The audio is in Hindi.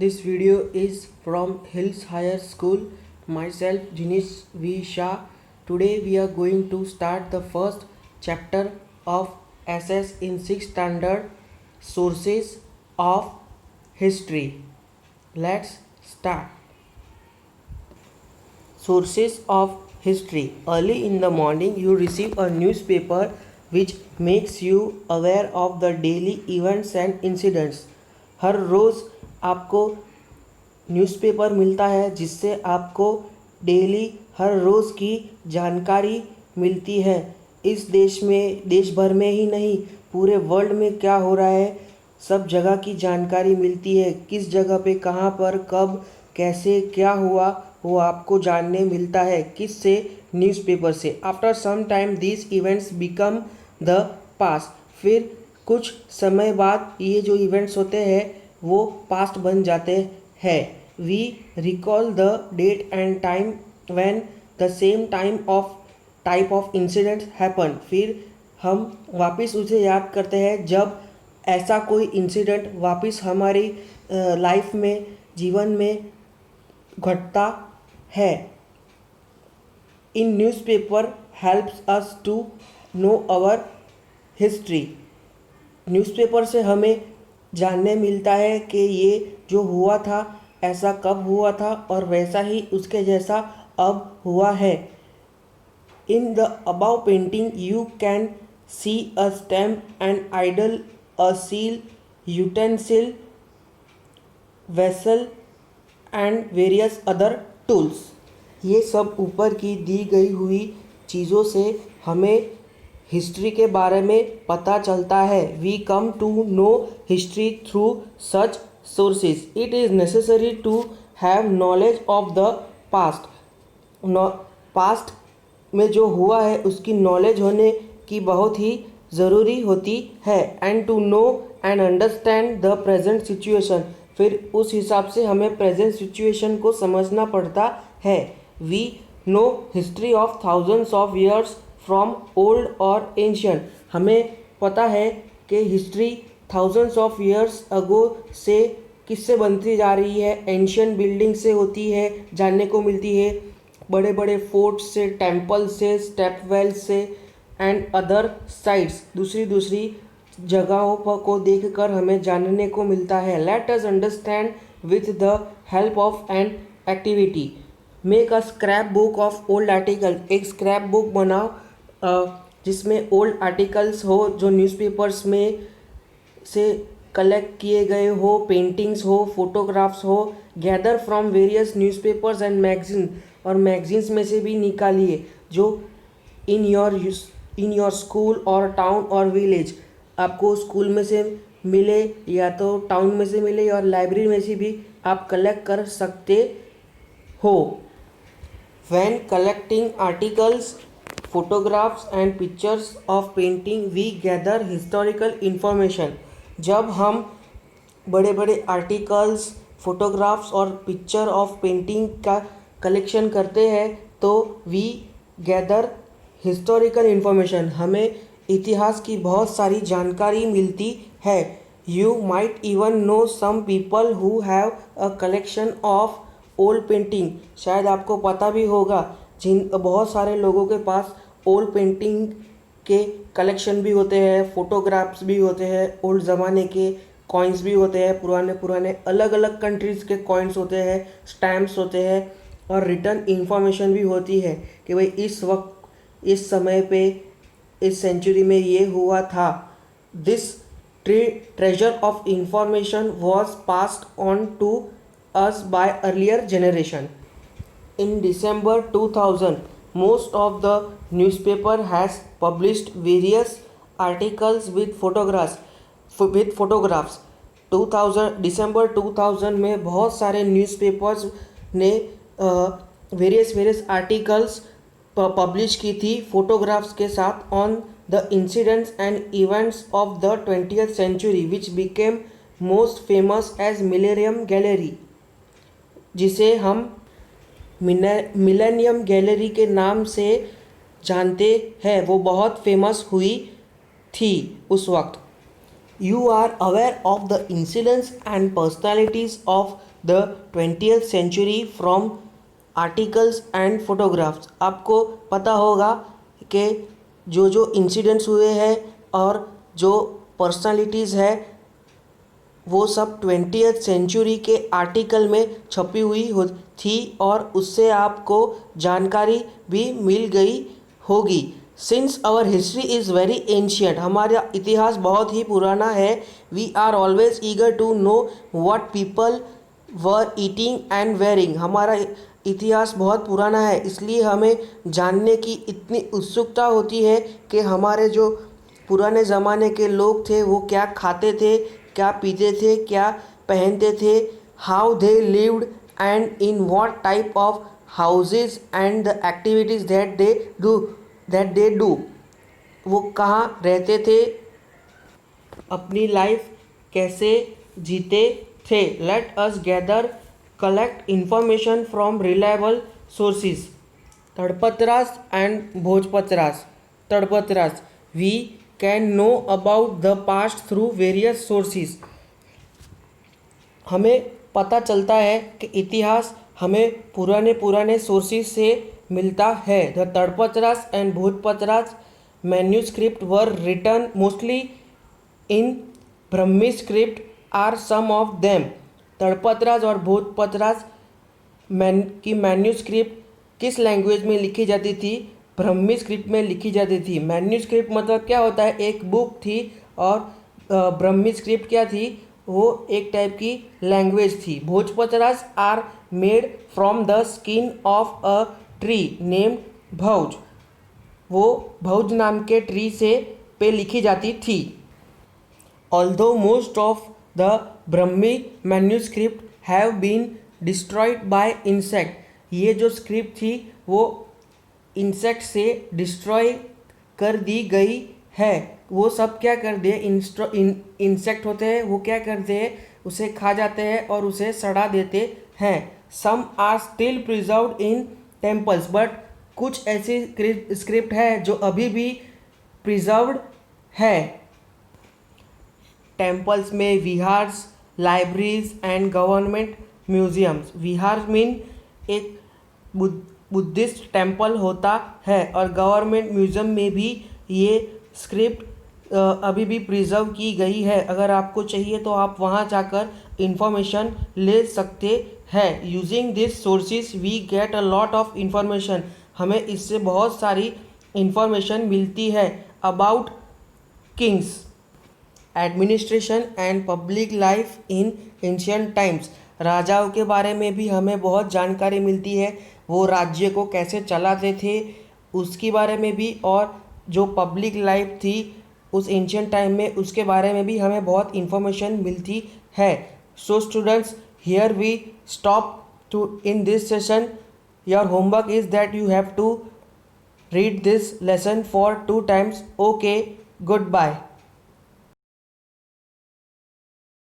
This video is from Hills Higher School. Myself, Jinesh V. Shah. Today we are going to start the first chapter of SS in 6th standard, Sources of History. Let's start. Sources of History. Early in the morning, you receive a newspaper which makes you aware of the daily events and incidents. हर रोज़ आपको न्यूज़पेपर मिलता है जिससे आपको डेली हर रोज़ की जानकारी मिलती है। इस देश में, देश भर में ही नहीं, पूरे वर्ल्ड में क्या हो रहा है सब जगह की जानकारी मिलती है। किस जगह पे, कहाँ पर, कब, कैसे, क्या हुआ, वो आपको जानने मिलता है। किस से? न्यूज़पेपर से। After some time this events become the past. फिर कुछ समय बाद ये जो इवेंट्स होते हैं वो पास्ट बन जाते हैं। We recall the date and time when the same type of incident happen. फिर हम वापस उसे याद करते हैं जब ऐसा कोई इंसिडेंट वापस हमारी लाइफ में, जीवन में घटता है। In newspaper helps us to know our history. Newspaper से हमें जानने मिलता है कि ये जो हुआ था ऐसा कब हुआ था और वैसा ही उसके जैसा अब हुआ है। In the above painting you can see a stamp, an idol, a seal, utensil, vessel and various other tools. ये सब ऊपर की दी गई हुई चीज़ों से हमें हिस्ट्री के बारे में पता चलता है। We come to know history through such sources. It is necessary to have knowledge of the past. Past में जो हुआ है उसकी नॉलेज होने की बहुत ही ज़रूरी होती है। And to know and understand the present situation. फिर उस हिसाब से हमें प्रेजेंट सिचुएशन को समझना पड़ता है। We know history of thousands of years from old और एंशियंट। हमें पता है कि history thousands of years ago से किससे बनती जा रही है। एंशियंट बिल्डिंग से होती है, जानने को मिलती है, बड़े बड़े फोर्ट्स से, टेम्पल से, स्टेप वेल से एंड अदर साइट्स। दूसरी जगहों को देखकर हमें जानने को मिलता है। Let us understand with the help of an activity. Make a scrap book of old article. एक स्क्रैप बुक बनाओ जिसमें ओल्ड आर्टिकल्स हो जो न्यूज़पेपर्स में से कलेक्ट किए गए हो, पेंटिंग्स हो, फोटोग्राफ्स हो। Gather from various newspapers and magazine, और मैगजीन्स में से भी निकालिए जो इन योर स्कूल और टाउन और विलेज आपको स्कूल में से मिले या तो टाउन में से मिले और लाइब्रेरी में से भी आप कलेक्ट कर सकते हो। When collecting articles, photographs and pictures of painting, we gather historical information. जब हम बड़े बड़े आर्टिकल्स, फोटोग्राफ्स और पिक्चर ऑफ पेंटिंग का कलेक्शन करते हैं तो वी गैदर हिस्टोरिकल इन्फॉर्मेशन। हमें इतिहास की बहुत सारी जानकारी मिलती है। You might even know some people who have a collection of old painting. शायद आपको पता भी होगा बहुत सारे लोगों के पास ओल्ड पेंटिंग के कलेक्शन भी होते हैं, फोटोग्राफ्स भी होते हैं, ओल्ड ज़माने के कॉइन्स भी होते हैं, पुराने अलग अलग कंट्रीज़ के कॉइन्स होते हैं, स्टैम्प्स होते हैं और रिटर्न इंफॉर्मेशन भी होती है कि भाई इस वक्त, इस समय पे, इस सेंचुरी में ये हुआ था। This treasure of information was passed on to us by earlier generation. In December 2000, most of the newspaper has published various articles with photographs. December 2000 में बहुत सारे न्यूज़पेपर्स ने वेरियस आर्टिकल्स पब्लिश की थी फोटोग्राफ्स के साथ on the incidents and events of the 20th century which became most famous as millennium gallery, जिसे हम मिलेनियम गैलरी के नाम से जानते हैं। वो बहुत फेमस हुई थी उस वक्त। You are aware of the incidents and personalities of the 20th century from articles and photographs. आपको पता होगा कि जो जो इंसिडेंट्स हुए हैं और जो पर्सनालिटीज़ है वो सब 20th सेंचुरी के आर्टिकल में छपी हुई हो थी और उससे आपको जानकारी भी मिल गई होगी. Since our history is very ancient, हमारा इतिहास बहुत ही पुराना है. We are always eager to know what people were eating and wearing, हमारा इतिहास बहुत पुराना है इसलिए हमें जानने की इतनी उत्सुकता होती है कि हमारे जो पुराने ज़माने के लोग थे वो क्या खाते थे, क्या पीते थे, क्या पहनते थे, how they lived and in what type of houses and the activities that they do, वो कहाँ रहते थे, अपनी लाइफ कैसे जीते थे. Let us gather collect information from reliable sources. Tadpatras and bhojpatras. Tadpatras, we can know about the past through various sources. हमें पता चलता है कि इतिहास हमें पुराने सोर्सेज से मिलता है. The tadpatras and bhojpatras manuscript were written mostly in Brahmi script are some of them. Tadpatras और भोजपतरास की मैन्यूस्क्रिप्ट किस लैंग्वेज में लिखी जाती थी? ब्रह्मी स्क्रिप्ट में लिखी जाती थी. मैन्यूस्क्रिप्ट मतलब क्या होता है? एक बुक थी और ब्रह्मी स्क्रिप्ट क्या थी? वो एक टाइप की लैंग्वेज थी. Bhojpatras are made from the skin of a tree named bhoj. वो भौज नाम के ट्री से पे लिखी जाती थी. Although most of the Brahmi manuscript have been destroyed by insect. ये जो स्क्रिप्ट थी वो इंसेक्ट से डिस्ट्रॉय कर दी गई है. वो सब क्या कर दिए? इंसेक्ट होते हैं वो क्या करते हैं? उसे खा जाते हैं और उसे सड़ा देते हैं. Some are still preserved in temples, but कुछ ऐसी स्क्रिप्ट है जो अभी भी प्रिजर्व्ड है टेम्पल्स में, vihars, libraries and government museums. Vihar mean एक बुद्धिस्ट टेम्पल होता है और गवर्नमेंट म्यूज़ियम में भी ये स्क्रिप्ट अभी भी प्रिजर्व की गई है. अगर आपको चाहिए तो आप वहाँ जाकर इंफॉर्मेशन ले सकते हैं. Using this sources we get a lot of information. हमें इससे बहुत सारी इंफॉर्मेशन मिलती है about kings, administration and public life in ancient times. राजाओं के बारे में भी हमें बहुत जानकारी मिलती है. वो राज्य को कैसे चलाते थे उसके बारे में भी, और जो पब्लिक लाइफ थी उस एंशियंट टाइम में उसके बारे में भी हमें बहुत इंफॉर्मेशन मिलती है. So students, here we stop to in this session. Your homework is that you have to read this lesson for 2 times. Okay, goodbye.